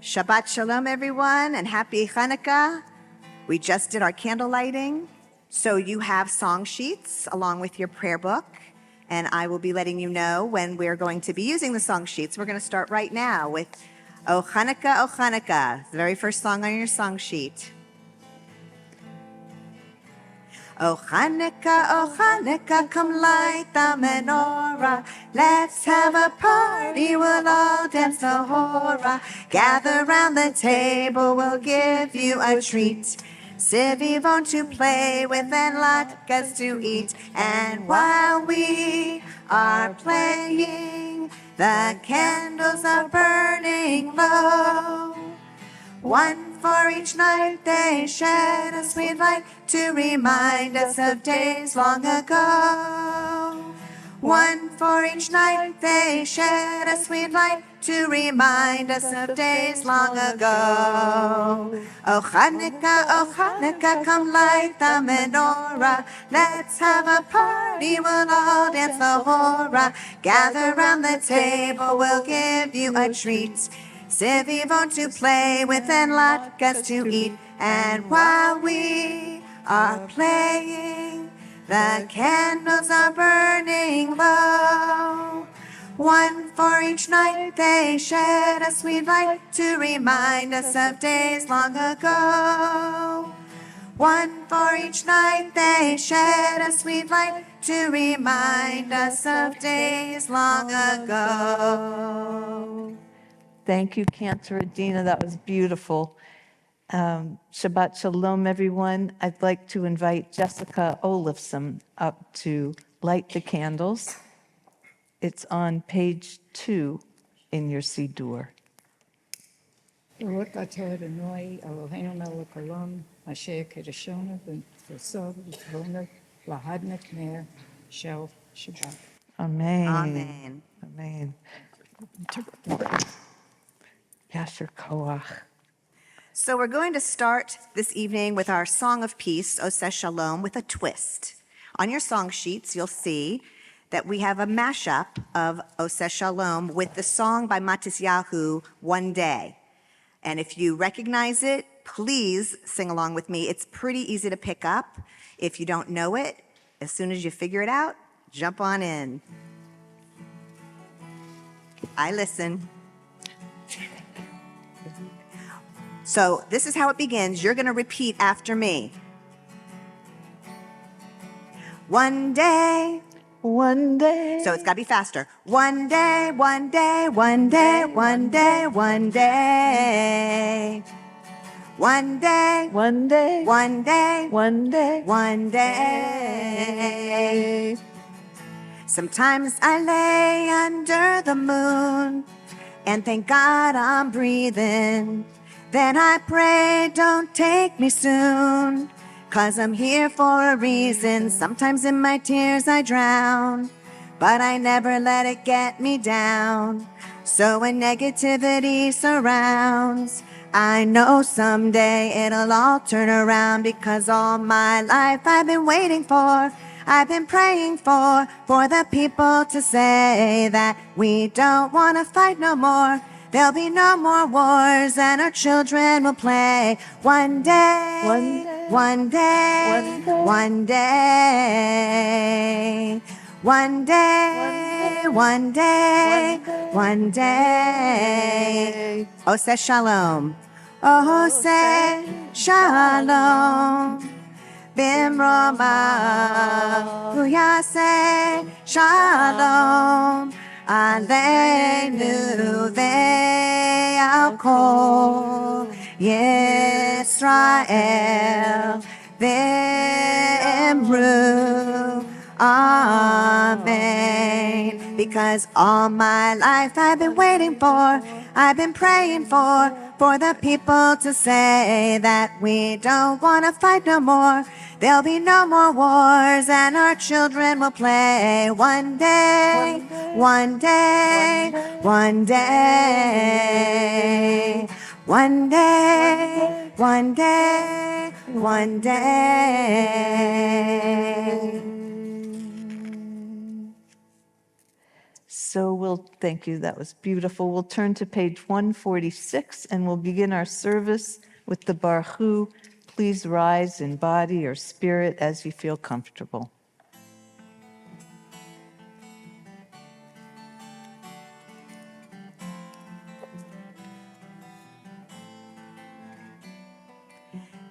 Shabbat Shalom, everyone, and happy Hanukkah. We just did our candle lighting, so you have song sheets along with your prayer book, and I will be letting you know when we're going to be using the song sheets. We're going to start right now with O Hannukah, the very first song on your song sheet. O Hannukah, come light the menorah. Let's have a party, we'll all dance the hora. Gather round the table, we'll give you a treat. Sivivon to play with and latkes to eat. And while we are playing, the candles are burning low. One for each night they shed a sweet light to remind us of days long ago. One for each night they shed a sweet light to remind us of days long ago. O Hannukah, come light the menorah. Let's have a party, we'll all dance the hora. Gather round the table, we'll give you a treat. Sivivon to play with and latkes to eat. And while we are playing, the candles are burning low. One for each night they shed a sweet light to remind us of days long ago. One for each night they shed a sweet light to remind us of days long ago. Thank you, Cantor, Adina. That was beautiful. Shabbat Shalom, everyone. I'd like to invite Jessica Olafson up to light the candles. It's on page 2 in your Siddur. Baruch atah Adonai Eloheinu melech haolam asher kiddushonu v'nefeso v'tavonu lahadnik ner shel Shabbat. Amen. Amen. Amen. Yasher Koach. So we're going to start this evening with our Song of Peace, Oseh Shalom, with a twist. On your song sheets, you'll see that we have a mashup of Oseh Shalom with the song by Matisyahu, One Day. And if you recognize it, please sing along with me. It's pretty easy to pick up. If you don't know it, as soon as you figure it out, jump on in. I listen. So this is how it begins. You're going to repeat after me. One day. One day. So it's got to be faster. One day, one day, one day, one day, one day. One day. One day. One day. One day. One day. Sometimes I lay under the moon and thank God I'm breathing. Then I pray, don't take me soon, 'cause I'm here for a reason. Sometimes in my tears I drown, but I never let it get me down. So when negativity surrounds, I know someday it'll all turn around, because all my life I've been waiting for, I've been praying for the people to say that we don't want to fight no more. There'll be no more wars and our children will play. One day, one day, one day, one day, one day, one day. Oseh Shalom. Oseh Shalom. Bimroma Huyaseh Shalom. Aleinu ve'al kol Yisrael ve'emru Amen. Because all my life I've been waiting for, I've been praying for the people to say that we don't want to fight no more. There'll be no more wars and our children will play. One day, one day, one day, one day, one day, one day. So thank you, that was beautiful. We'll turn to page 146 and we'll begin our service with the Baruch Hu. Please rise in body or spirit as you feel comfortable.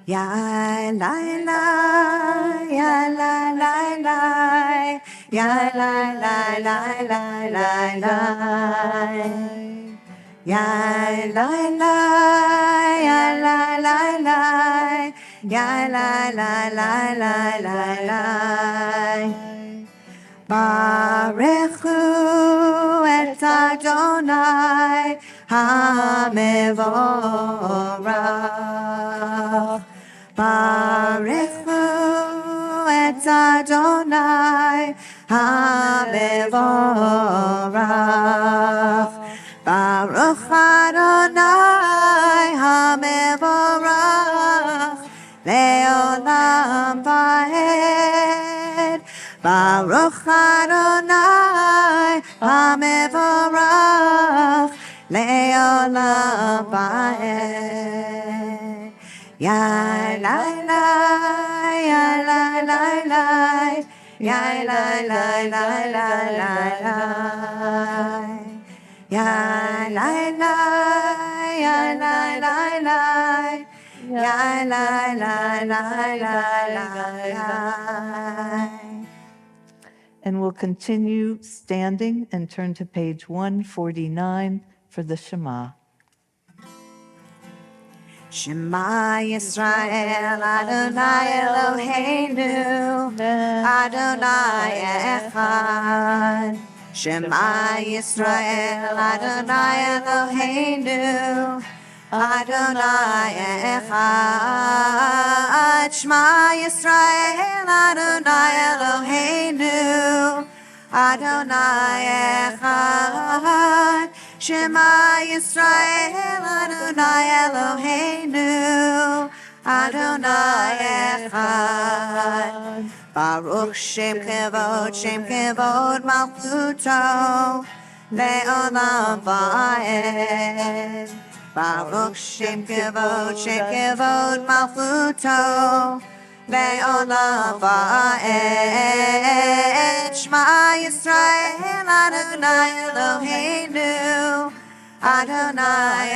Ya la la, ya la la la, ya la la la la la la. Ya la la, ya la la la, ya la la la la la la. Baruch Hu et Adonai HaMevorach. Baruch Hu et Adonai HaMevorach. Baruch Adonai HaMevorach Le'olam Va'ed. Baruch Adonai HaMevorach Le'olam Va'ed. Ya la la, ya la la la, ya la la la la la la. Ya la la, ya la la la, ya la la la la la. And we'll continue standing and turn to page 149 for the Shema. Shema Yisrael, Adonai Eloheinu, Adonai Echad. Shema Yisrael, Adonai Eloheinu, Adonai Echad. Shema Yisrael, Adonai Eloheinu, Adonai Echad. Shema Yisrael, Adonai Eloheinu, Adonai Echad. Baruch Shem Kevod Malchuto, Le'olam Va'ed. Baruch Shem Kevod Malchuto, Le'olam Va'ed. Shema Yisrael, Adonai Eloheinu, Adonai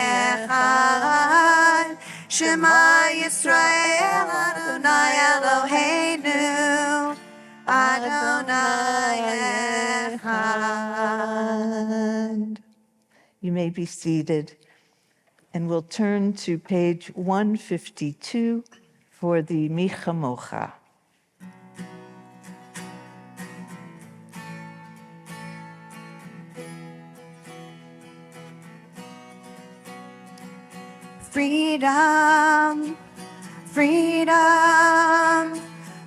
Echad. Shema Yisrael, Adonai Eloheinu, Adonai Echad. You may be seated. And we'll turn to page 152 for the Mi Chamocha. Freedom, freedom,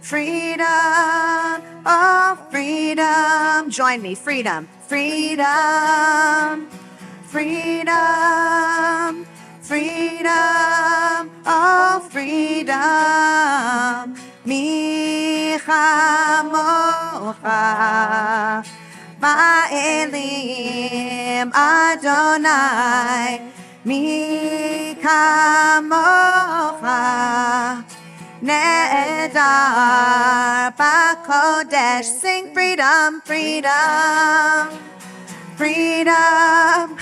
freedom, oh freedom. Join me, freedom, freedom, freedom, freedom, oh freedom. Mi chamocha, ba'elim Adonai. Mi kamocha, nedar b'kodesh. Sing freedom, freedom, freedom,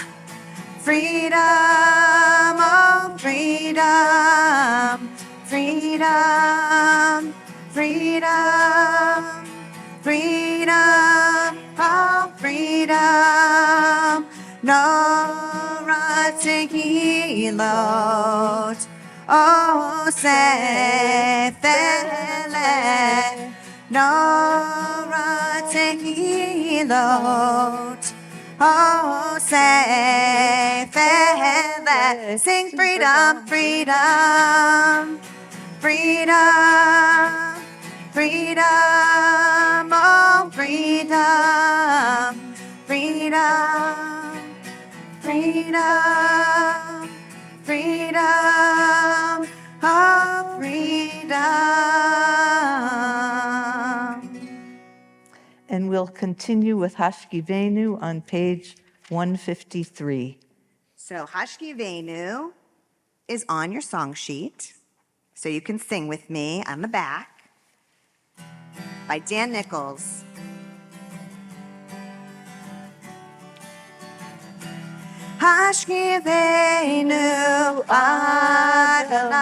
freedom, oh freedom, freedom, freedom, freedom, oh freedom. No Tehilot, oh Sefele, Nora Tehilot, oh Sefele. Sing freedom, freedom, freedom, freedom, oh freedom, freedom. Freedom, freedom, oh freedom. And we'll continue with Hashkivenu on page 153. So Hashkivenu is on your song sheet, so you can sing with me on the back by Dan Nichols. Hashkivenu Adonai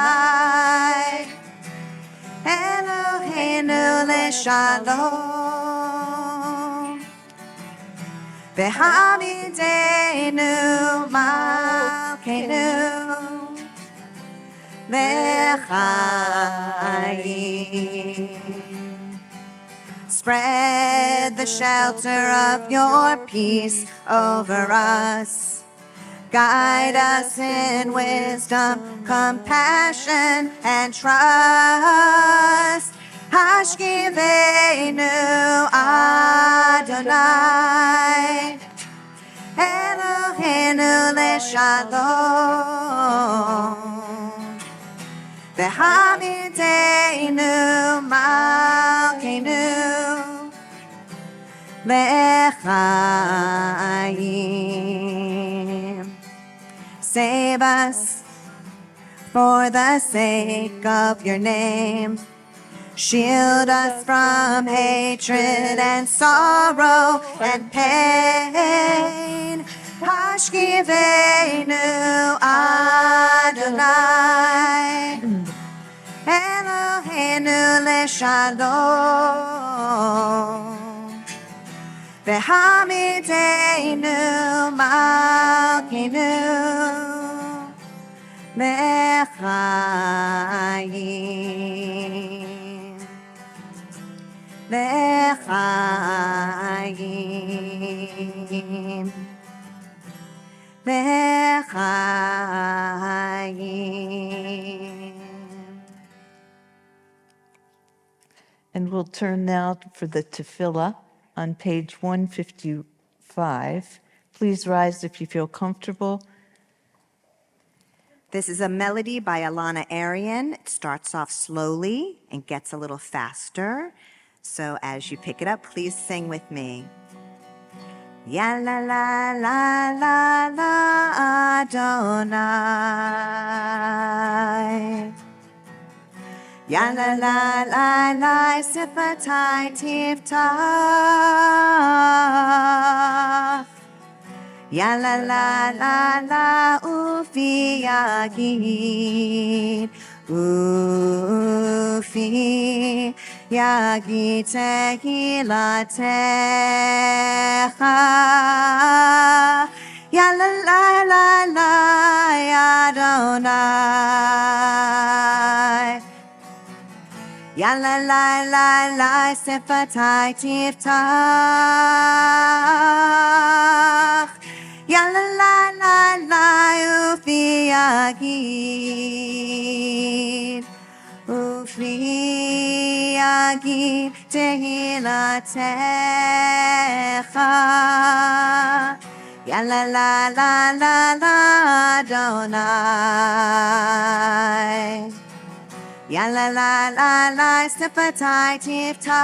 Eloheinu leShalom V'hamidenu Malkeinu leChayim. Spread the shelter of your peace over us. Guide us in wisdom, compassion, and trust. Hashkivenu Adonai Eloheinu leShalom V'hamidenu Malkeinu leChayim. Save us for the sake of your name. Shield us from hatred and sorrow and pain. Hashkivenu Adonai Eloheinu leShalom V'hamidenu Malkeinu leChayim. leChayim. leChayim. And we'll turn now for the tefillah on page 155. Please rise if you feel comfortable. This is a melody by Alana Arian. It starts off slowly and gets a little faster. So as you pick it up, please sing with me. Ya la la la la la Adonai. Ya la la la la Sifatai Tiftach. Ya la la la la Ufi Yagid. Ufi Yagid Tehilatecha. Ya la la la la Adonai. Ya la la la la Sifatai Tiftach. Ya la la la la Ufi Yagid. Ufi Yagid Tehilatecha. Ya la la la la la Adonai. Ya la la la la Sifatai Tiftach.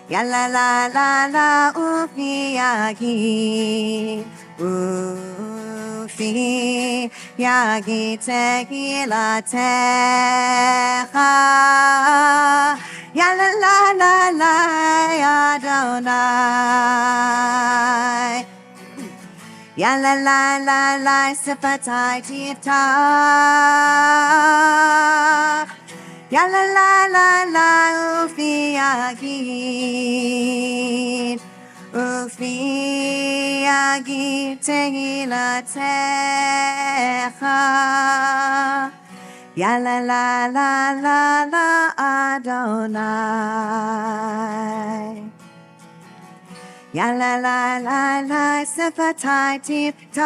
Ya la la la la Ufi Yagid. Ufi Yagid Tehilatecha. Ya la la la la Adonai. Ya la la la la Sifatai Tiftach. Ya la la la la Ufi Yagid. Ufi Yagid Tehilatecha. Ya la la la la la Adonai. Ya la la la la Sifatai Tiftach.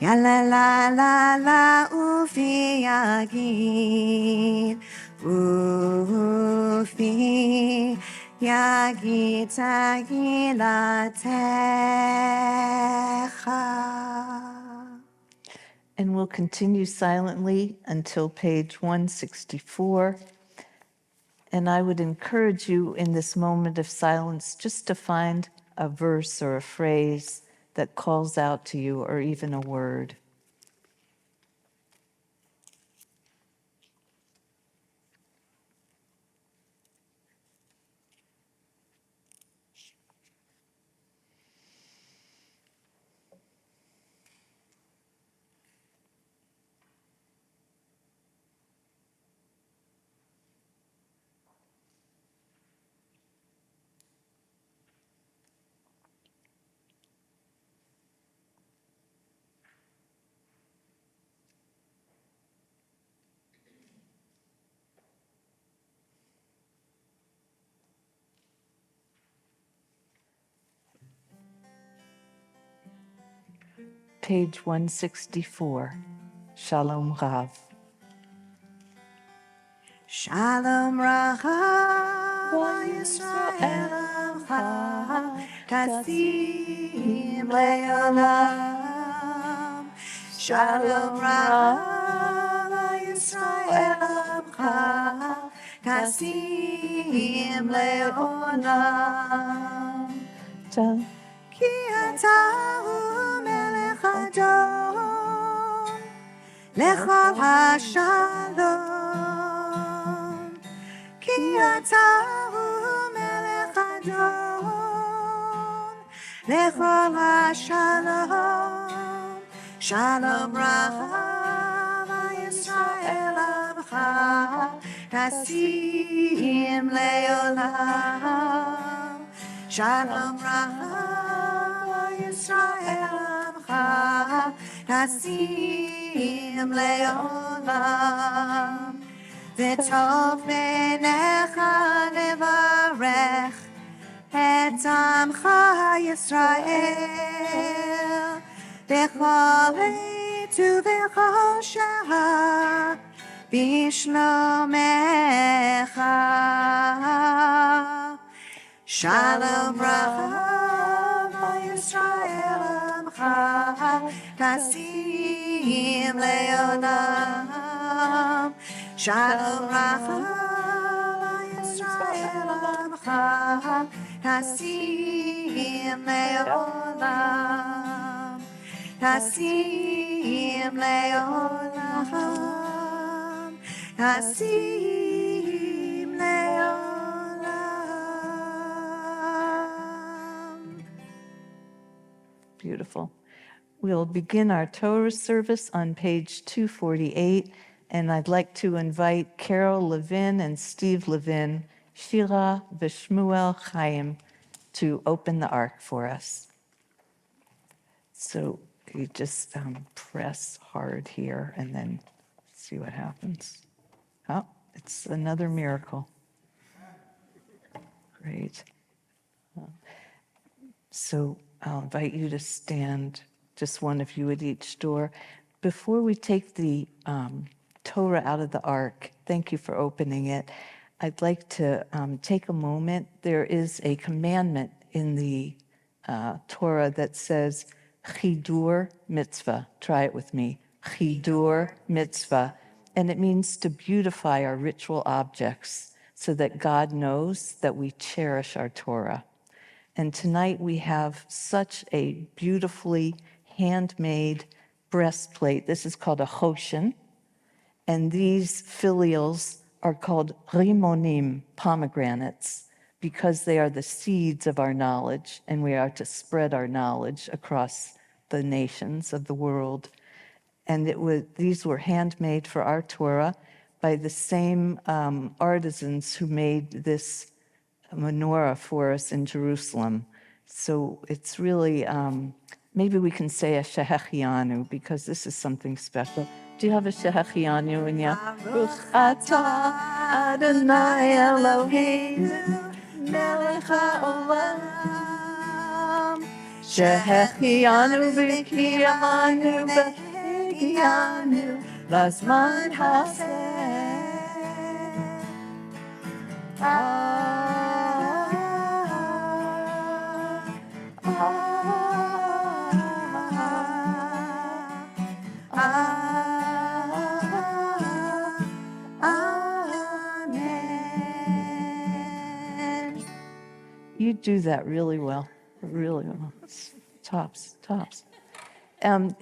Ya la la la la Ufi Yagid. Ufi Yagid Tehilatecha. And we'll continue silently until page 164. And I would encourage you in this moment of silence just to find a verse or a phrase that calls out to you, or even a word. Page 164, Shalom Rav. Shalom Rav Yisrael Amcha Tasim Le'olam. Shalom Rav Yisrael Amcha Tasim Le'olam. Ki ata hu melech adon lechol hashalom. Ki ata hu melech adon lechol hashalom. Shalom Rav Yisrael Amcha Tasim Le'olam. Shalom Rav Yisrael Amcha Tasim Le'olam. V'tov b'necha levarech et amcha Yisrael b'chol עת ובכל שעה בשלומך. Shalom Rav Yisrael Amcha Tasim Le'olam. Shalom Rav Yisrael Amcha Tasim Le'olam. Tasim Le'olam. Tasim Le'olam. Beautiful. We'll begin our Torah service on page 248, and I'd like to invite Carol Levin and Steve Levin, Shira Vishmuel Chaim, to open the ark for us. So you just press hard here and then see what happens. Oh, it's another miracle. Great. So I'll invite you to stand, just one of you at each door. Before we take the Torah out of the ark, thank you for opening it, I'd like to take a moment. There is a commandment in the Torah that says, Chidur mitzvah. Try it with me. Chidur mitzvah. And it means to beautify our ritual objects so that God knows that we cherish our Torah. And tonight we have such a beautifully handmade breastplate. This is called a choshen. And these filials are called rimonim, pomegranates, because they are the seeds of our knowledge, and we are to spread our knowledge across the nations of the world. And these were handmade for our Torah by the same artisans who made this menorah for us in Jerusalem. So it's really, maybe we can say a shehechianu, because this is something special. Do you have a shehechianu in you? Baruch atah Adonai Eloheinu melech haolam shehechianu v'kiyamanu v'hegianu lazman haseh. do that really well, really well. It's tops, tops.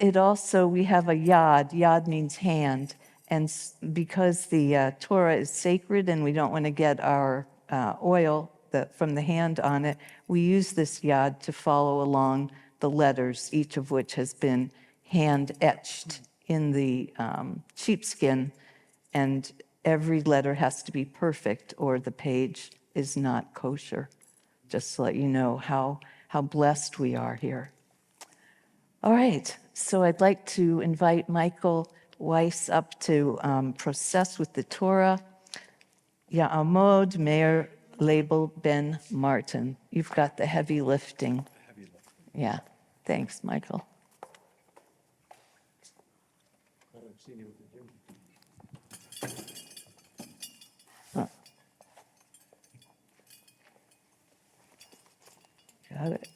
It also, we have a yad. Yad means hand. And because the Torah is sacred and we don't want to get our oil from the hand on it, we use this yad to follow along the letters, each of which has been hand etched in the sheepskin. And every letter has to be perfect or the page is not kosher. Just to let you know how blessed we are here. All right, so I'd like to invite Michael Weiss up to process with the Torah. Ya'amod Meir Label Ben Martin. You've got the heavy lifting. Yeah, thanks, Michael. Oh. Got it.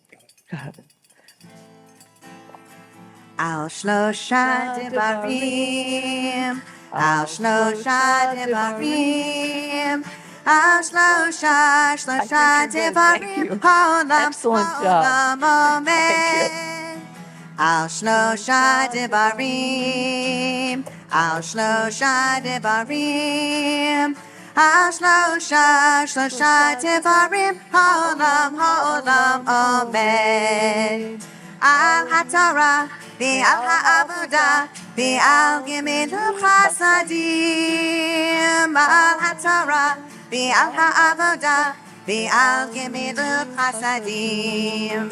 Al shlosha devarim, al shlosha devarim, al shlosha devarim, haolam, Excellent job. haolam, Thank amen. Al shlosha devarim, al shlosha devarim, al shlosha devarim, haolam, haolam, amen. Al hatara, al ha'avoda, al gemilut chasadim. Al hatara, al ha'avoda, al gemilut chasadim.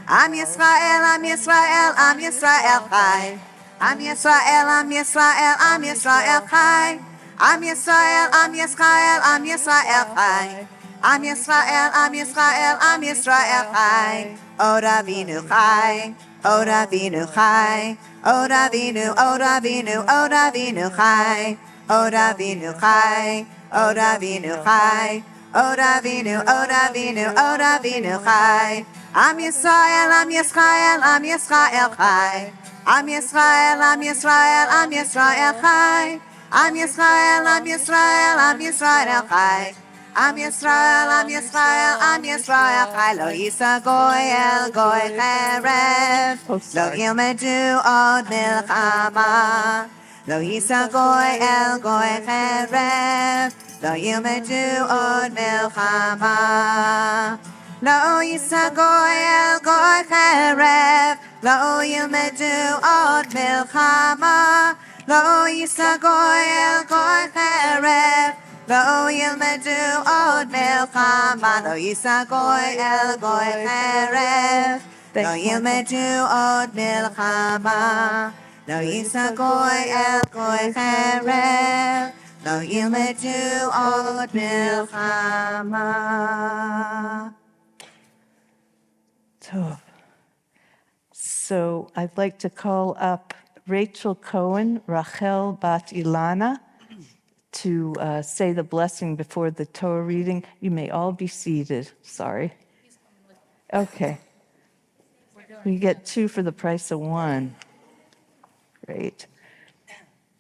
Am Yisrael, Am Yisrael, Am Yisrael chai. Am Yisrael, Am Yisrael, Am Yisrael chai. Am Yisrael, Am Yisrael, Am Yisrael chai. Am Yisrael, Am Yisrael, Am Yisrael chai. Ora vinu chai, Ora vinu chai, Ora vinu, Ora vinu, Ora vinu chai, Ora vinu chai, Ora vinu chai, Ora vinu, Ora vinu, Ora vinu chai. Am Yisrael, Am Yisrael, Am Yisrael chai. Am Yisrael, Am Yisrael, Am Yisrael chai. Am Yisrael, Am Yisrael, Am Yisrael chai. Am Yisrael, Am Yisrael, Am Yisrael chai. Lo yisa goy el goy cherev. Lo yilmedu od milchama. Lo yisa goy el goy cherev. Lo yilmedu od milchama. Lo yisa goy el goy cherev. Lo yilmedu od milchama. Lo yisa goy el goy cherev. Lo yilmedu od milchama. Lo yisa goy el goy cherev. Lo yilmedu od milchama. Lo yisa goy el goy cherev. Lo yilmedu od milchama. So I'd like to call up Rachel Cohen, Rachel Bat Ilana, to say the blessing before the Torah reading. You may all be seated. Sorry. Okay. We get two for the price of one. Great.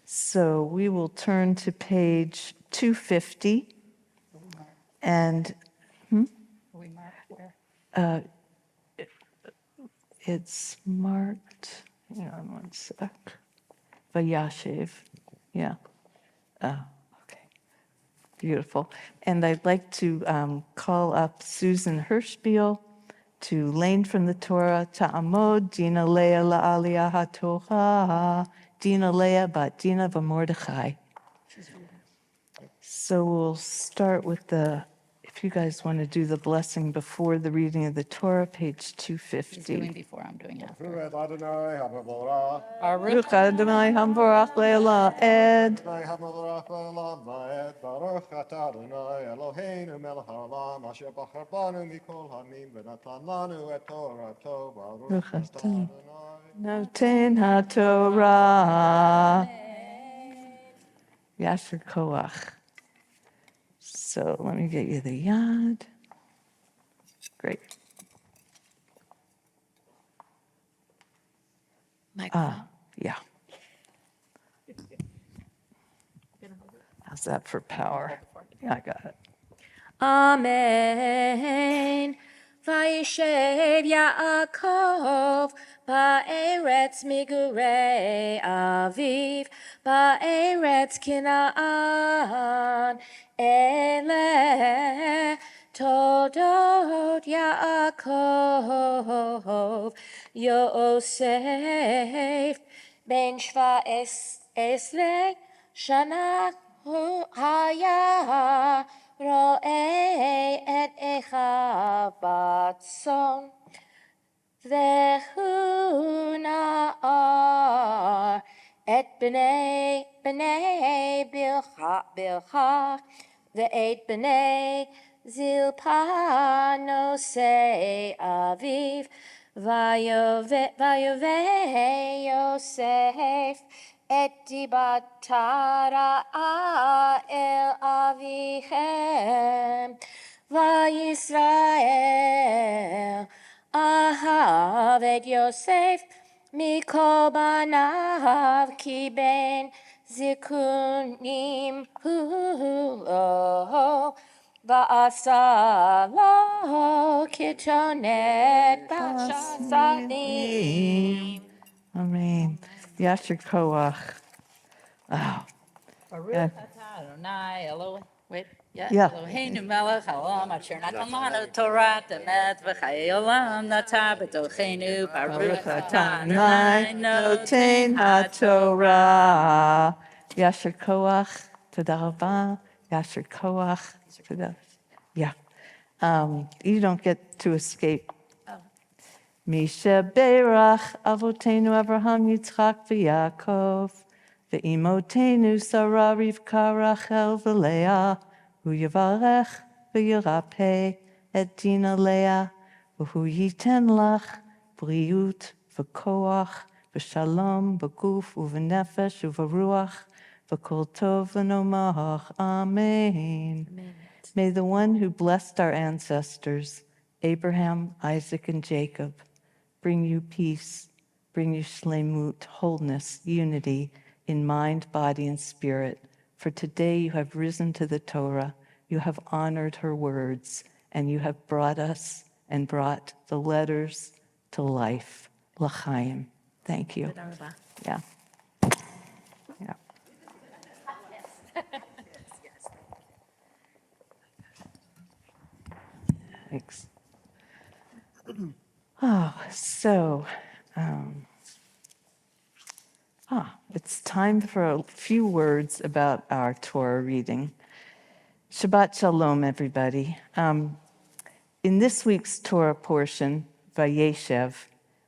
So we will turn to page 250. And We mark where? it's marked, hang on one sec. Vayashev. Yeah. Okay. Beautiful. And I'd like to call up Susan Hirschbiel to Lane from the Torah, Ta'amod, Dina Leah La'aliyah HaTorah, Dina Leah Bat Dina V'Mordechai. So we'll start with if you guys want to do the blessing before the reading of the Torah, page He's doing 250. before, I'm doing after. Baruch Adonai Hamvorach Le'olam Ed. Baruch atah Adonai Eloheinu melech haolam asher bachar banu mikol hamim v'natan lanu et torato. Baruch atah Adonai. Noten HaTorah. Yasher Koach. So let me get you the yad. Great. Yeah. How's that for power? Yeah, I got it. Amen. Vayishev Yaakov ba'eretz migurei aviv ba'eretz Canaan ele Toldot Yaakov Yosef ben shva esle shana hu haya ro'eh et echav batson Vehu na'ar et b'nei bilcha ve'et b'nei zilpa nosei aviv vayoveh Yosef et dibatara el avichem vayisrael Ahav et Yosef mikol banav ki ben zikunim hu lo va'asa lo kitonet bashasanim. Amen. Yasher Koach. Oh, Baruch yeah. atah Adonai Elohim. Wait, yeah. Yeah. Eloheinu melech haolam asher natan lanu Torah emet v'chayei olam nata b'tocheinu. Baruch atah Adonai Noten noten HaTorah. Yasher Koach. Toda Rabah. Yasher Koach. Toda. Yeah. You don't get to escape. Misha Berach Avotenu Abraham Yitzchak v'Yaakov v'imotenu Sarah Rivka Rachel v'Leah hu Yivarech v'Yirapeh et Dina Leah v'hu Yiten Lach Briut v'Koach v'Shalom b'Guf u'v'Nefesh u'v'Ruach v'Kol Tov v'Nomach. Amen. May the one who blessed our ancestors, Abraham, Isaac, and Jacob, bring you peace, bring you shlemut, wholeness, unity in mind, body, and spirit. For today you have risen to the Torah, you have honored her words, and you have brought us and brought the letters to life. L'chaim. Thank you. Yeah. Yeah. Thanks. It's time for a few words about our Torah reading. Shabbat Shalom, everybody. In this week's Torah portion, Vayeshev,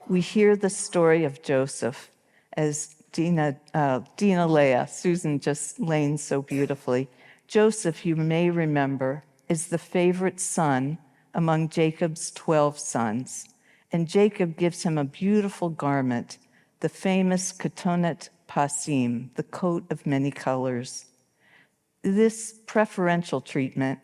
we hear the story of Joseph, as Dina Leah, Susan just laid so beautifully. Joseph, you may remember, is the favorite son among Jacob's 12 sons. And Jacob gives him a beautiful garment, the famous katonet pasim, the coat of many colors. This preferential treatment,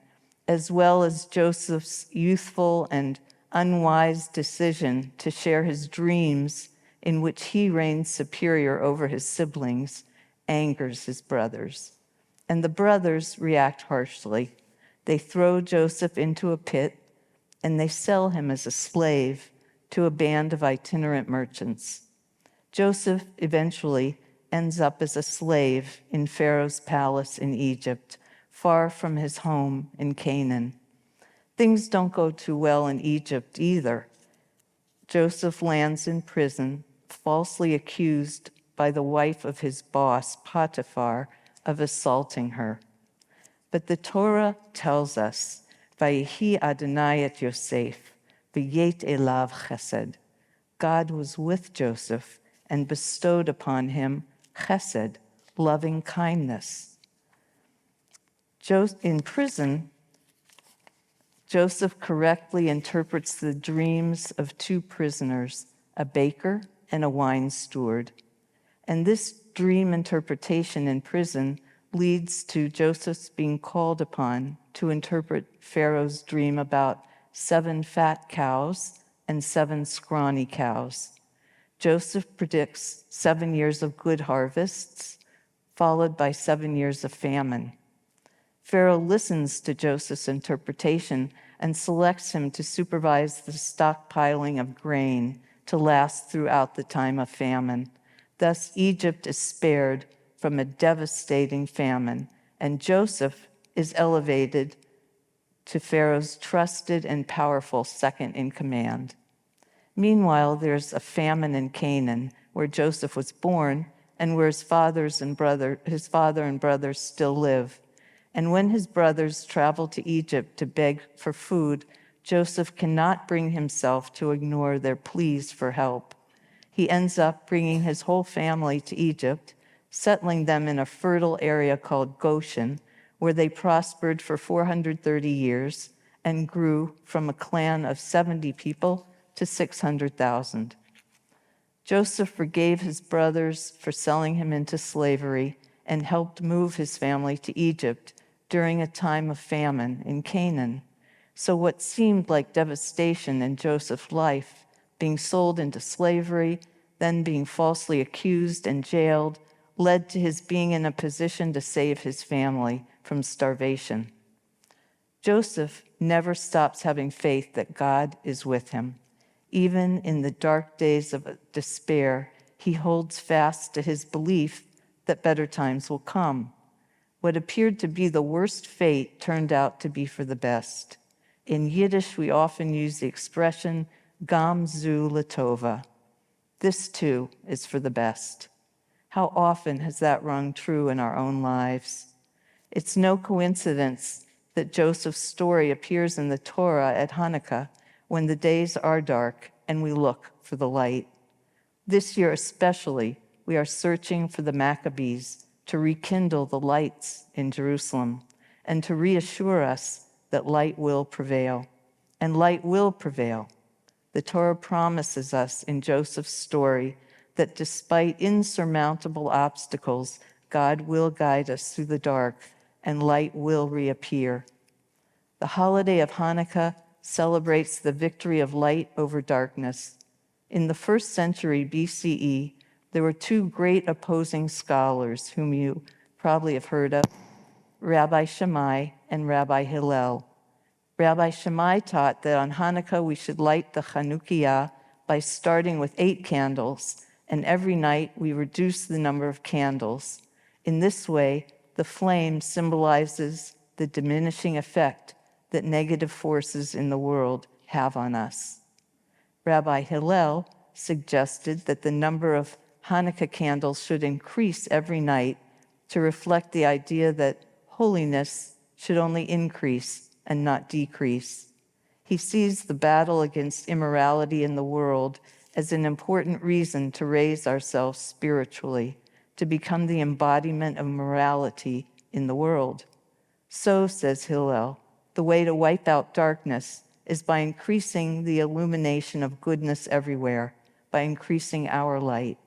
as well as Joseph's youthful and unwise decision to share his dreams in which he reigns superior over his siblings, angers his brothers. And the brothers react harshly. They throw Joseph into a pit, and they sell him as a slave to a band of itinerant merchants. Joseph eventually ends up as a slave in Pharaoh's palace in Egypt, far from his home in Canaan. Things don't go too well in Egypt either. Joseph lands in prison, falsely accused by the wife of his boss, Potiphar, of assaulting her. But the Torah tells us, Vayehi Adonai et Yosef, v'yet elav chesed. God was with Joseph and bestowed upon him chesed, loving kindness. In prison, Joseph correctly interprets the dreams of two prisoners, a baker and a wine steward. And this dream interpretation in prison leads to Joseph's being called upon to interpret Pharaoh's dream about 7 fat cows and 7 scrawny cows. Joseph predicts 7 years of good harvests, followed by 7 years of famine. Pharaoh listens to Joseph's interpretation, and selects him to supervise the stockpiling of grain to last throughout the time of famine. Thus, Egypt is spared from a devastating famine, and Joseph is elevated to Pharaoh's trusted and powerful second in command. Meanwhile, there's a famine in Canaan, where Joseph was born and where his father and brothers still live. And when his brothers travel to Egypt to beg for food, Joseph cannot bring himself to ignore their pleas for help. He ends up bringing his whole family to Egypt, settling them in a fertile area called Goshen, where they prospered for 430 years and grew from a clan of 70 people to 600,000. Joseph forgave his brothers for selling him into slavery and helped move his family to Egypt during a time of famine in Canaan. So what seemed like devastation in Joseph's life, being sold into slavery, then being falsely accused and jailed, led to his being in a position to save his family from starvation. Joseph never stops having faith that God is with him. Even in the dark days of despair, he holds fast to his belief that better times will come. What appeared to be the worst fate turned out to be for the best. In Yiddish, we often use the expression, Gam zu latova. This too is for the best. How often has that rung true in our own lives? It's no coincidence that Joseph's story appears in the Torah at Hannukah, when the days are dark and we look for the light. This year especially, we are searching for the Maccabees to rekindle the lights in Jerusalem and to reassure us that light will prevail. And light will prevail. The Torah promises us in Joseph's story that despite insurmountable obstacles, God will guide us through the dark and light will reappear. The holiday of Hanukkah celebrates the victory of light over darkness. In the 1st century BCE, there were two great opposing scholars whom you probably have heard of, Rabbi Shammai and Rabbi Hillel. Rabbi Shammai taught that on Hanukkah we should light the Hannukah by starting with 8 candles, and every night we reduce the number of candles. In this way, the flame symbolizes the diminishing effect that negative forces in the world have on us. Rabbi Hillel suggested that the number of Hanukkah candles should increase every night to reflect the idea that holiness should only increase and not decrease. He sees the battle against immorality in the world as an important reason to raise ourselves spiritually, to become the embodiment of morality in the world. So, says Hillel, the way to wipe out darkness is by increasing the illumination of goodness everywhere, by increasing our light.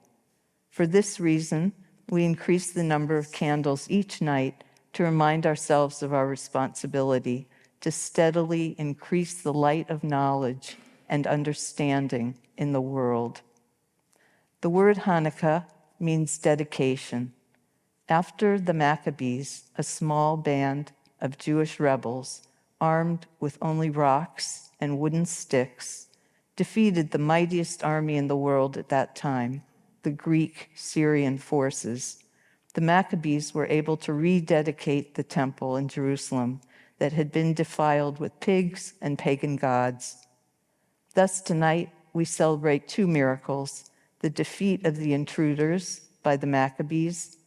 For this reason, we increase the number of candles each night to remind ourselves of our responsibility to steadily increase the light of knowledge and understanding in the world. The word Hanukkah means dedication. After the Maccabees, a small band of Jewish rebels, armed with only rocks and wooden sticks, defeated the mightiest army in the world at that time, the Greek-Syrian forces. The Maccabees were able to rededicate the temple in Jerusalem that had been defiled with pigs and pagan gods. Thus tonight we celebrate 2 miracles, the defeat of the intruders by the Maccabees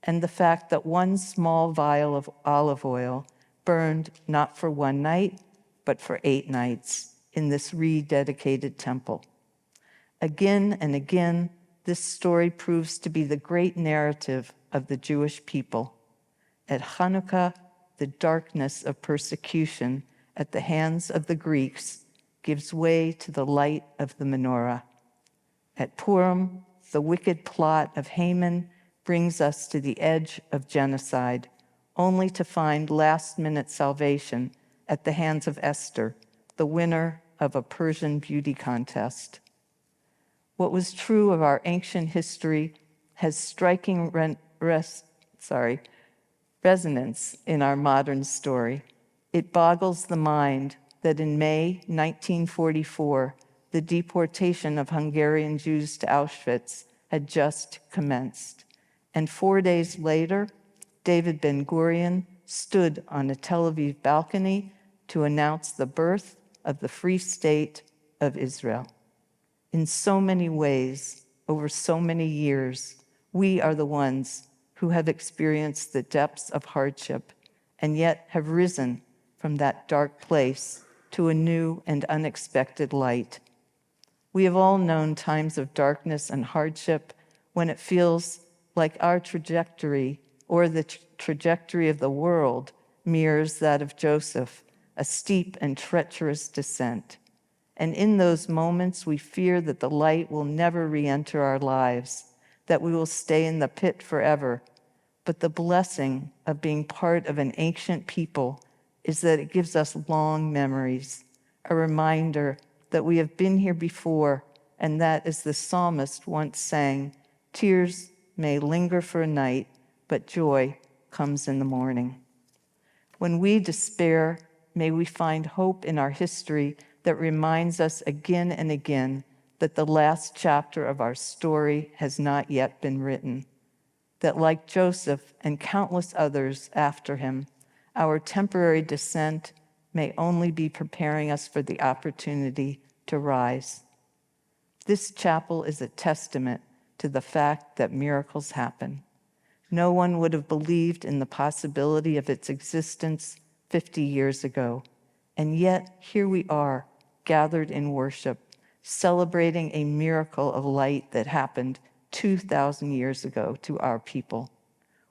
and the fact that 1 small vial of olive oil burned not for 1 night, but for 8 nights in this rededicated temple. Again and again, this story proves to be the great narrative of the Jewish people. At Hanukkah, the darkness of persecution at the hands of the Greeks gives way to the light of the menorah. At Purim, the wicked plot of Haman brings us to the edge of genocide, only to find last-minute salvation at the hands of Esther, the winner of a Persian beauty contest. What was true of our ancient history has striking resonance in our modern story. It boggles the mind that in May 1944, the deportation of Hungarian Jews to Auschwitz had just commenced. And 4 days later, David Ben-Gurion stood on a Tel Aviv balcony to announce the birth of the Free State of Israel. In so many ways, over so many years, we are the ones who have experienced the depths of hardship and yet have risen from that dark place to a new and unexpected light. We have all known times of darkness and hardship when it feels like our trajectory or the trajectory of the world mirrors that of Joseph, a steep and treacherous descent. And in those moments, we fear that the light will never re-enter our lives, that we will stay in the pit forever. But the blessing of being part of an ancient people is that it gives us long memories, a reminder that we have been here before, and that, as the psalmist once sang, tears may linger for a night, but joy comes in the morning. When we despair, may we find hope in our history that reminds us again and again that the last chapter of our story has not yet been written, that like Joseph and countless others after him, our temporary descent may only be preparing us for the opportunity to rise. This chapel is a testament to the fact that miracles happen. No one would have believed in the possibility of its existence 50 years ago, and yet here we are, gathered in worship, celebrating a miracle of light that happened 2,000 years ago to our people.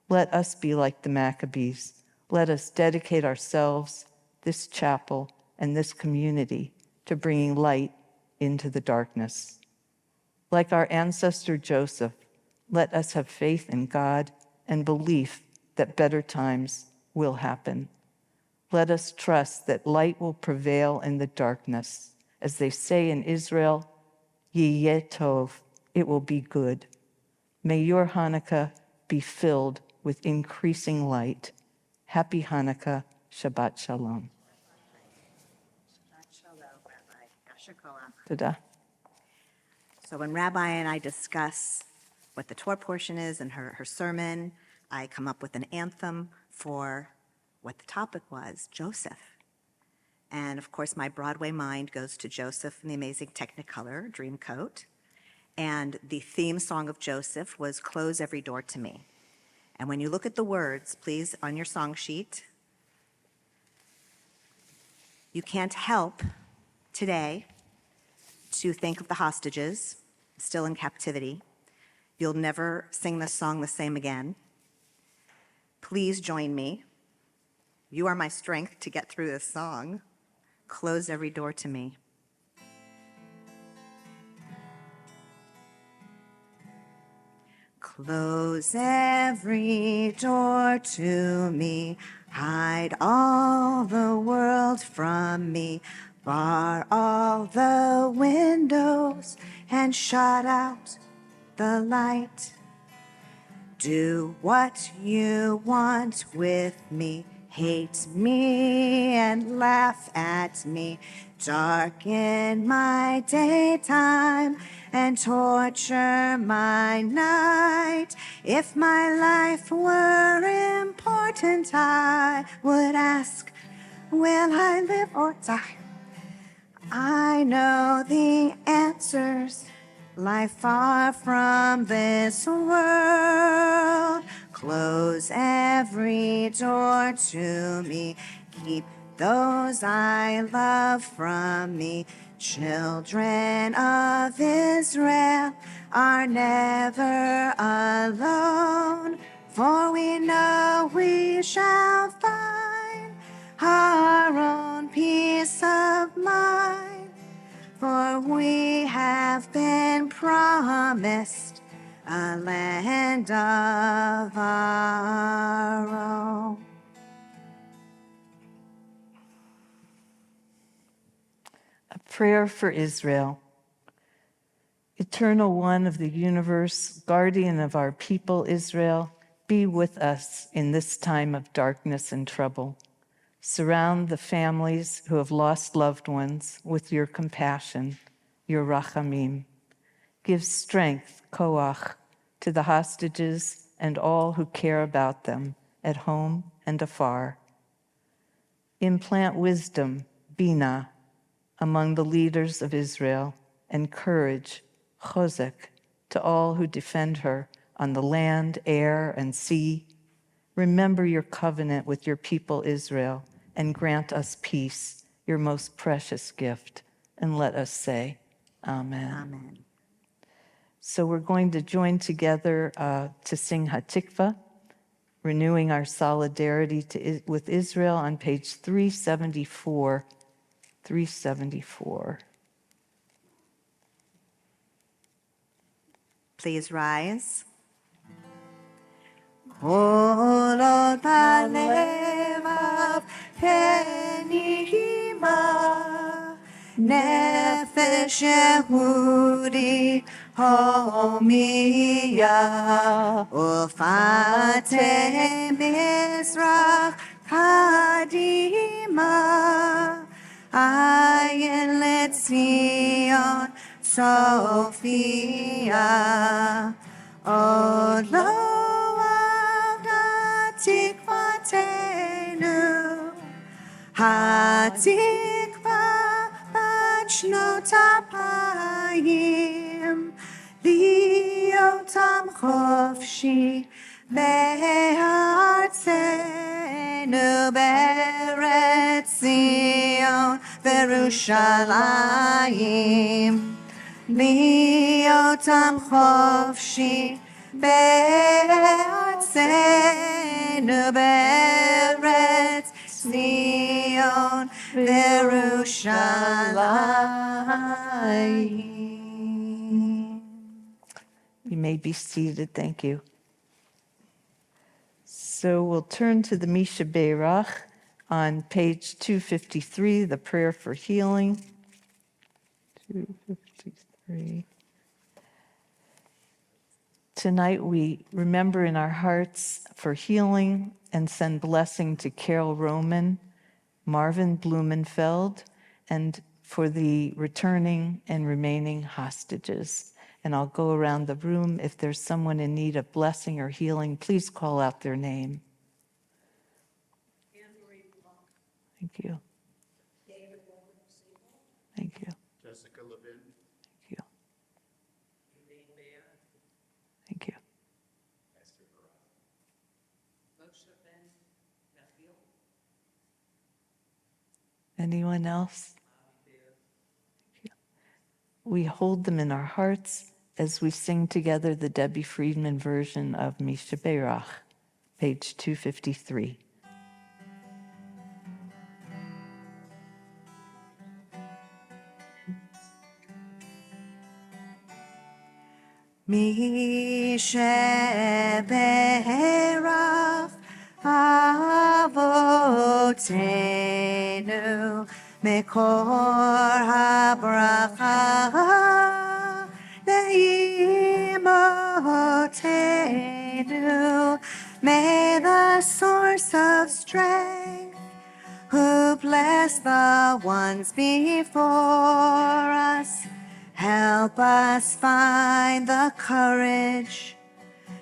Let us be like the Maccabees. Let us dedicate ourselves, this chapel, and this community to bringing light into the darkness. Like our ancestor Joseph, let us have faith in God and belief that better times will happen. Let us trust that light will prevail in the darkness. As they say in Israel, Yiyeh Tov, it will be good. May your Hanukkah be filled with increasing light. Happy Hanukkah, Shabbat Shalom. Toda. So when Rabbi and I discuss what the Torah portion is in her sermon, I come up with an anthem for what the topic was, Joseph. And of course, my Broadway mind goes to Joseph and the Amazing Technicolor Dreamcoat. And the theme song of Joseph was Close Every Door to Me. And when you look at the words, please, on your song sheet, you can't help today to think of the hostages still in captivity. You'll never sing this song the same again. Please join me. You are my strength to get through this song. Close every door to me. Close every door to me. Hide all the world from me. Bar all the windows and shut out the light. Do what you want with me. Hate me and laugh at me. Darken my daytime and torture my night. If my life were important, I would ask, will I live or die? I know the answers lie far from this world. Close every door to me. Keep those I love from me. Children of Israel are never alone, for we know we shall find our own peace of mind, for we have been promised a land of our own. A prayer for Israel. Eternal One of the universe, guardian of our people Israel, be with us in this time of darkness and trouble. Surround the families who have lost loved ones with your compassion, your rachamim. Give strength, koach, to the hostages and all who care about them at home and afar. Implant wisdom, bina, among the leaders of Israel, and courage, chozek, to all who defend her on the land, air, and sea. Remember your covenant with your people Israel, and grant us peace, your most precious gift. And let us say, Amen. Amen. So we're going to join together to sing Hatikva, renewing our solidarity with Israel on page 374. 374. Please rise. Kol od balevav penima, nefesh Yehudi homiya, ufate mizrach kadima, ayin letzion Sophia. Oh, lo avda tikvatenu, hatikva bat shnot apayim, liotam chofshi be'artzenu be'eretz Zion Verushalayim. Liotam chofshi be'artzenu be'eretz Zion Verushalayim. You may be seated. Thank you. So we'll turn to the Misha Beirach on page 253, the prayer for healing. 253. Tonight we remember in our hearts for healing and send blessing to Carol Roman, Marvin Blumenfeld, and for the returning and remaining hostages. And I'll go around the room. If there's someone in need of blessing or healing, please call out their name. Thank you. Thank you. Jessica Levin. Thank you. Thank you. Anyone else? We hold them in our hearts as we sing together the Debbie Friedman version of Misha Beirach, page 253. Misha Beirach Avotenu Mekor habracha Leimotenu. May the source of strength, who bless the ones before us, help us find the courage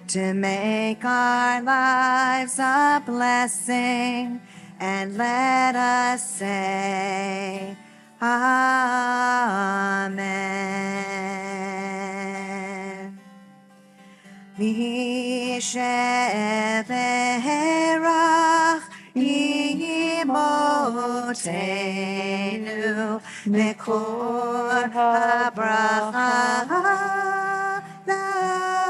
to make our lives a blessing, and let us say, Amen. Misha Beirach imotenu mekor habracha lavotenu.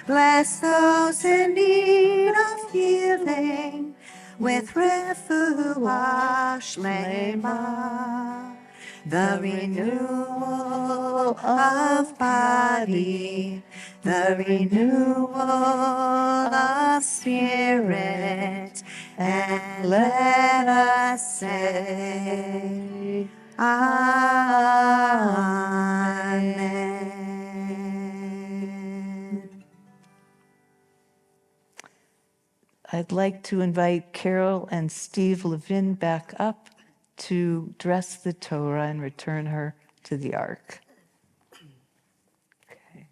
Bless those in need of healing with refuah shlema, the renewal of body, the renewal of spirit, and let us say, Amen. I'd like to invite Carol and Steve Levin back up to dress the Torah and return her to the ark. Okay,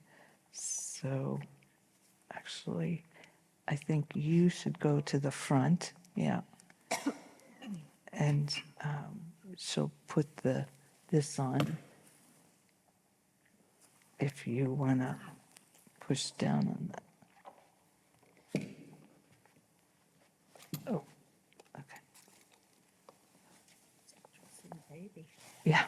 so actually, I think you should go to the front, yeah. And she'll put this on. If you want to push down on that. Oh, okay. Yeah.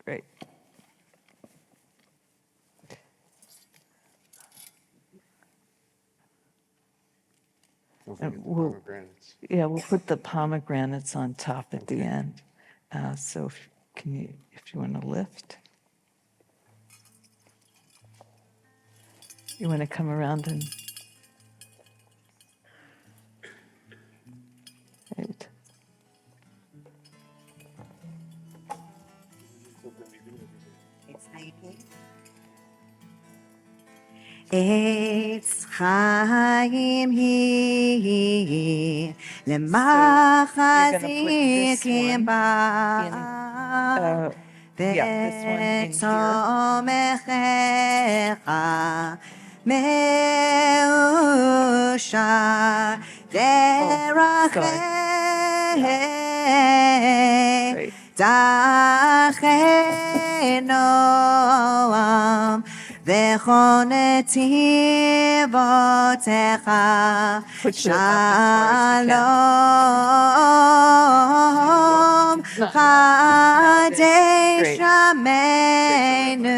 Great. And we'll put the pomegranates on top at the end. So if you want to lift. You want to come around and. Right. Eitz chaim hi lemachazikim ba v'tzomechecha meusha derachei dachenoam v'chon netivotecha shalom Kadesh Yameinu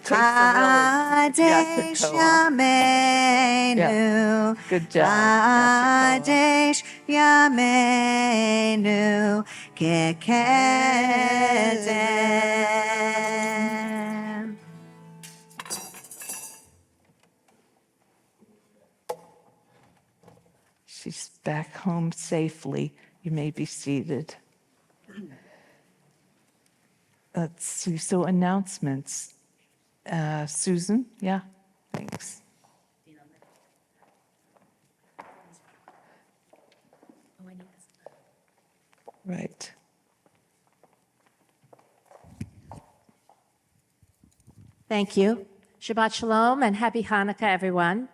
Kadesh Yameinu Good job. Kadesh Yameinu Kekedem. She's back home safely. You may be seated. Let's see. So announcements. Susan? Yeah, thanks. Right. Thank you. Shabbat Shalom and Happy Hanukkah, everyone.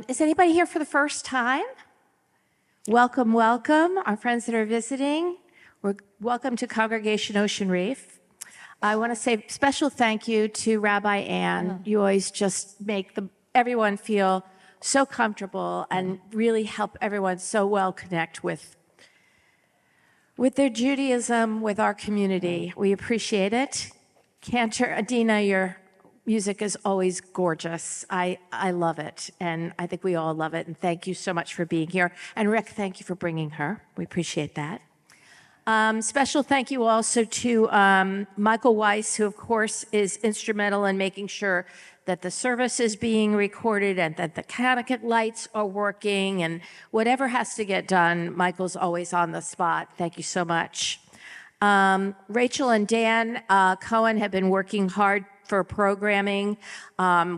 Is anybody here for the first time? Welcome, welcome. Our friends that are visiting, welcome to Congregation Ocean Reef. I want to say special thank you to Rabbi Ann. You always just make everyone feel so comfortable and really help everyone so well connect with their Judaism, with our community. We appreciate it. Cantor, Adina, your music is always gorgeous. I love it, and I think we all love it, and thank you so much for being here. And Rick, thank you for bringing her. We appreciate that. Special thank you also to Michael Weiss, who of course is instrumental in making sure that the service is being recorded and that the Hannukah lights are working, and whatever has to get done, Michael's always on the spot. Thank you so much. Rachel and Dan Cohen have been working hard for programming.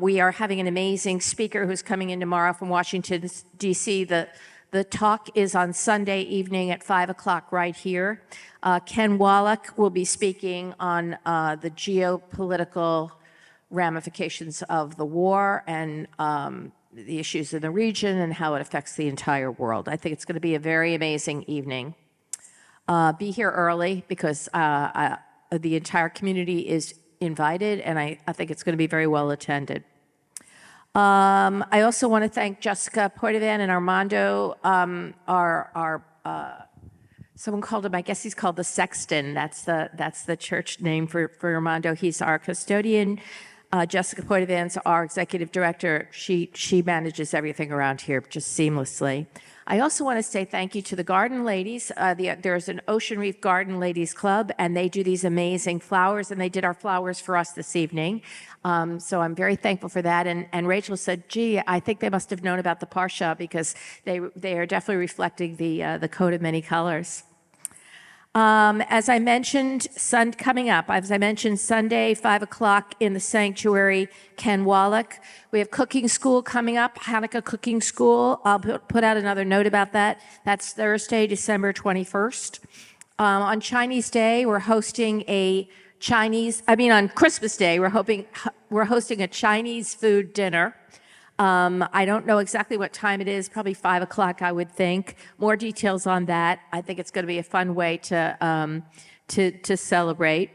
We are having an amazing speaker who's coming in tomorrow from Washington, D.C. The talk is on Sunday evening at 5 o'clock right here. Ken Wallach will be speaking on the geopolitical ramifications of the war and the issues in the region and how it affects the entire world. I think it's going to be a very amazing evening. Be here early because the entire community is invited, and I think it's going to be very well attended. I also want to thank Jessica Poitevin and Armando, someone called him, I guess he's called the sexton. That's the church name for Armando. He's our custodian. Jessica Poitevin's our executive director. She manages everything around here just seamlessly. I also want to say thank you to the Garden Ladies. There's an Ocean Reef Garden Ladies Club, and they do these amazing flowers, and they did our flowers for us this evening. So I'm very thankful for that. And Rachel said, gee, I think they must have known about the Parsha because they are definitely reflecting the coat of many colors. As I mentioned, Sunday, 5 o'clock in the sanctuary, Ken Wallach. We have cooking school coming up, Hanukkah cooking school. I'll put out another note about that. That's Thursday, December 21st. On Chinese Day, we're hosting on Christmas Day, we're hosting a Chinese food dinner. I don't know exactly what time it is, probably 5 o'clock, I would think. More details on that. I think it's going to be a fun way to celebrate.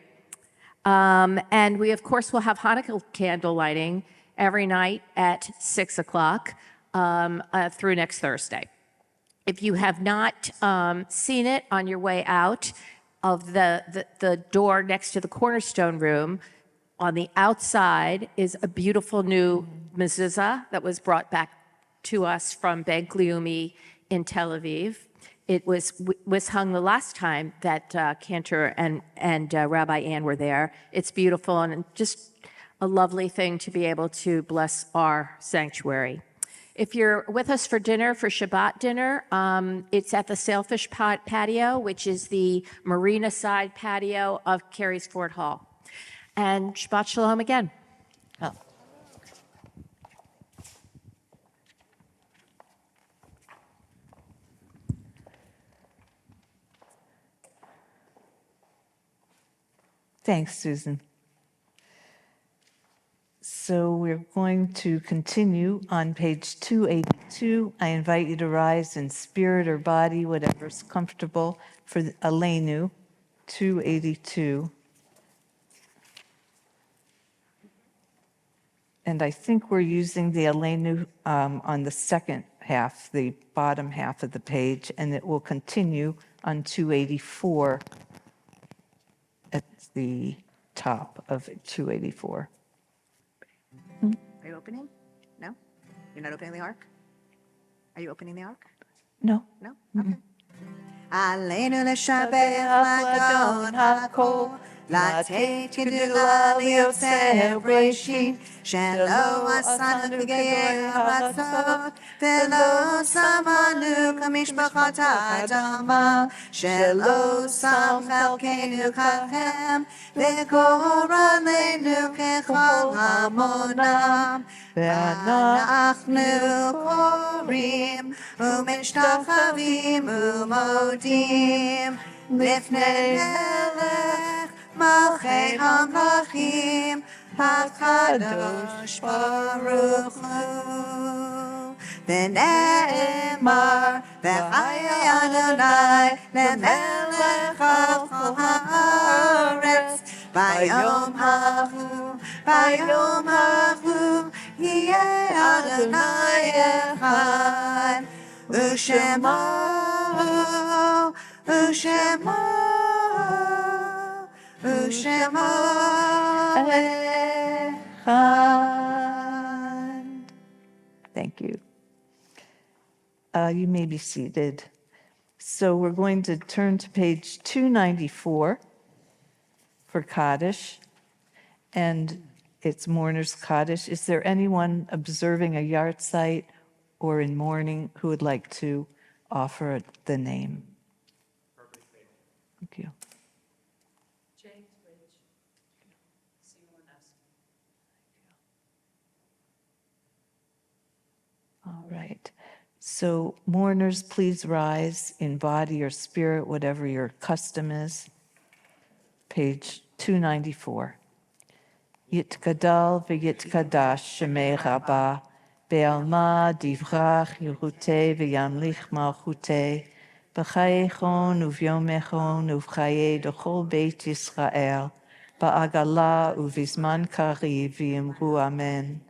And we, of course, will have Hanukkah candle lighting every night at 6 o'clock through next Thursday. If you have not seen it on your way out of the door next to the cornerstone room, on the outside is a beautiful new mezuzah that was brought back to us from Bank Leumi in Tel Aviv. It was hung the last time that Cantor and Rabbi Ann were there. It's beautiful and just a lovely thing to be able to bless our sanctuary. If you're with us for dinner, for Shabbat dinner, it's at the Sailfish Patio, which is the marina side patio of Carey's Ford Hall. And Shabbat Shalom again. Oh. Thanks, Susan. So we're going to continue on page 282. I invite you to rise in spirit or body, whatever's comfortable, for Aleinu, 282. And I think we're using the Aleinu on the second half, the bottom half of the page, and it will continue on 284 at the top of 284. Are you opening? No? You're not opening the ark? Are you opening the ark? No. No? Okay. Aleinu l'shabech l'adon hakol, לתת גדולה ליוצר בראשית, שלא עשנו כגוי הרצות, ולא שמנו כמשפחות האדמה, שלא שם חלקנו כהם, וגורלנו ככל המונם. ואנחנו קוראים ומשתחווים ומודים לפני מלך מלכי המלכים הקדוש ברוך הוא. ונאמר וחי אדוני למלך על כל הארץ ביום ההוא יהיה אדוני אחד ושמו אחד. Thank you. You may be seated. So we're going to turn to page 294 for Kaddish, and it's Mourner's Kaddish. Is there anyone observing a yard site or in mourning who would like to offer the name? Thank you. All right. So mourners, please rise in body or spirit, whatever your custom is. Page 294. Yitgadal v'yitkadash shemei Rabba, be'alma divrach yirutei v'yamlich malchutei, b'chayechon uv'yomechon uv'chayei d'chol beit Yisrael, ba'agala uv'izman kariv v'yimru amen.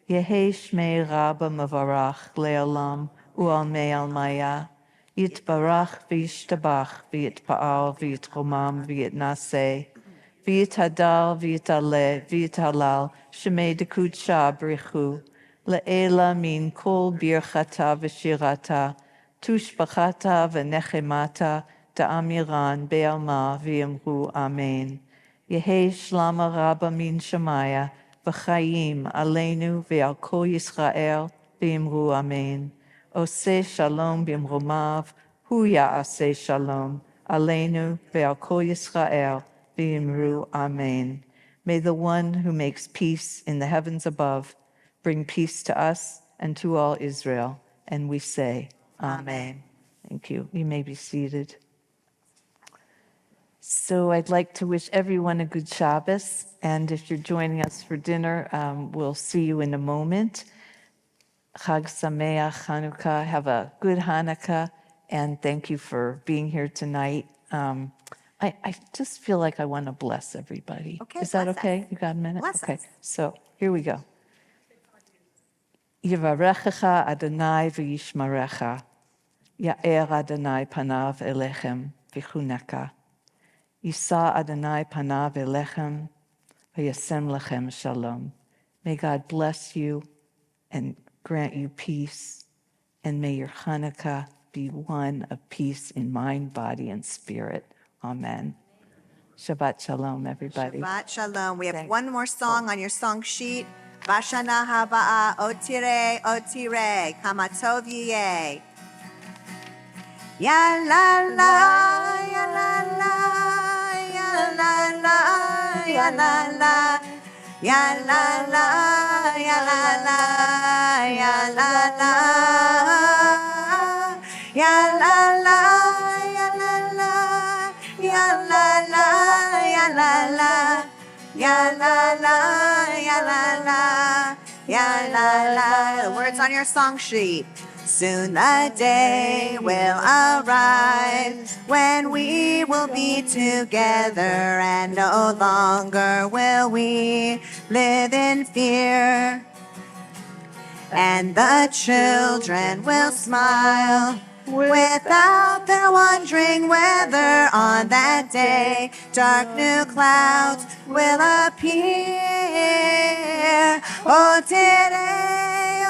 Yehi shmei Rabba mavarach le'olam u'almei almaya, yitbarach v'yishtabach v'yitpa'al v'yitromam v'yitnaseh, v'yithadal v'yitale v'yithalal shemei dekudsha brichu, le'ela min kol birchata v'shirata, tushbachata v'nechemata da'amiran be'alma v'yimru amen. Yehi shlama Rabba min shamaya, v'chayim aleinu ve'al kol Yisrael v'yimru amen. Oseh shalom b'imromav, hu ya'aseh shalom, Aleinu ve'al kol Yisrael v'yimru Amen. May the one who makes peace in the heavens above bring peace to us and to all Israel. And we say, Amen. Thank you. You may be seated. So I'd like to wish everyone a good Shabbos. And if you're joining us for dinner, we'll see you in a moment. Chag Sameach, Hannukah. Have a good Hanukkah. And thank you for being here tonight. I just feel like I want to bless everybody. Okay, Is that bless us. okay? You got a minute? Bless Okay. us. So here we go. Yivarechecha Adonai v'yishmarecha. Ya'er Adonai panav elechem v'chuneka. Yisa Adonai panav elechem v'yasem lechem shalom. May God bless you and grant you peace, and may your Hanukkah be one of peace in mind, body, and spirit. Amen. Shabbat shalom, everybody. Shabbat shalom. We have Thank- one more song on your song sheet. Bashana haba'a otire otire kama tov yeh. Ya la la, ya la la, ya la la, ya la la, ya la la, ya la la, ya la la, ya la la, ya la la, ya la la, ya la la, ya la la, ya la la, ya la la. The words on your song sheet. Soon the day will arrive when we will be together, and no longer will we live in fear. And the children will smile without their wondering whether on that day dark new clouds will appear. Oh, today,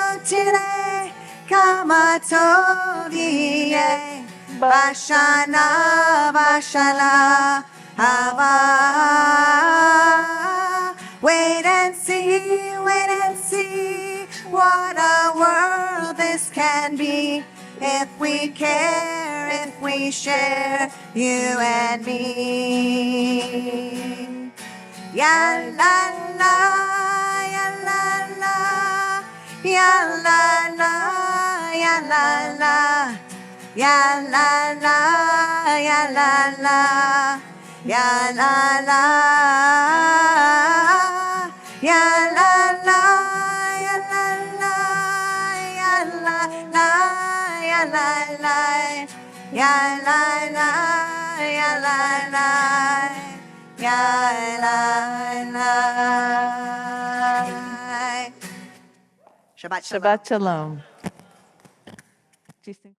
kama tov yeh, bashana haba. Wait and see what a world this can be if we care, if we share, you and me. Ya la la, ya la la, ya la la, ya la la, ya la la, ya la la, ya la la, ya la la, ya la la, ya la la, ya la la, ya la la, ya la la. Ya la la. Shabbat shalom. Shabbat shalom. Do you think-